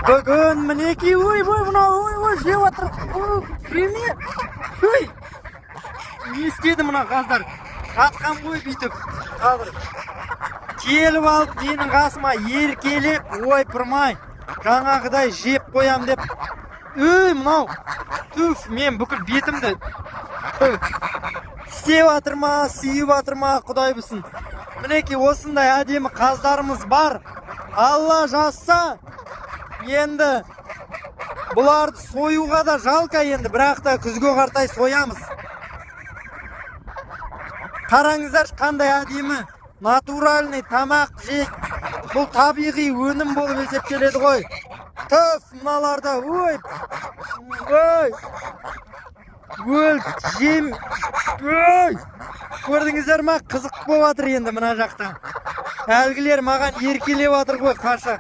Бүгін мінекей, ой, мынау, жеп жатыр. Жеме. Ой. Не істеді мына қаздар? Атқан ғой бүйтіп. Қазір. Келіп алып менің қасыма еркелеп, ой пырмай. Жаңағыдай жеп қоям деп. Ой, мынау. Түф, мен бүкіл бетімді істеп жатыр ма, сүйіп жатыр ма, құдай білсін. Мінекей осындай әдемі қаздарымыз бар. Алла жазса, енді бұларды союға да жалқа енді, бірақ та күзге қартай соямыз. Қараңыздар қандай әдемі, натуральный тамақ жейік. Бұл табиғи өнім болып есептеледі ғой. Түф, мыналарда, ой, өл, жем, ой, көрдіңіздер ма, қызық болып жатыр енді мына жақта. Әлгілер маған еркелеп жатыр ғой, қаша.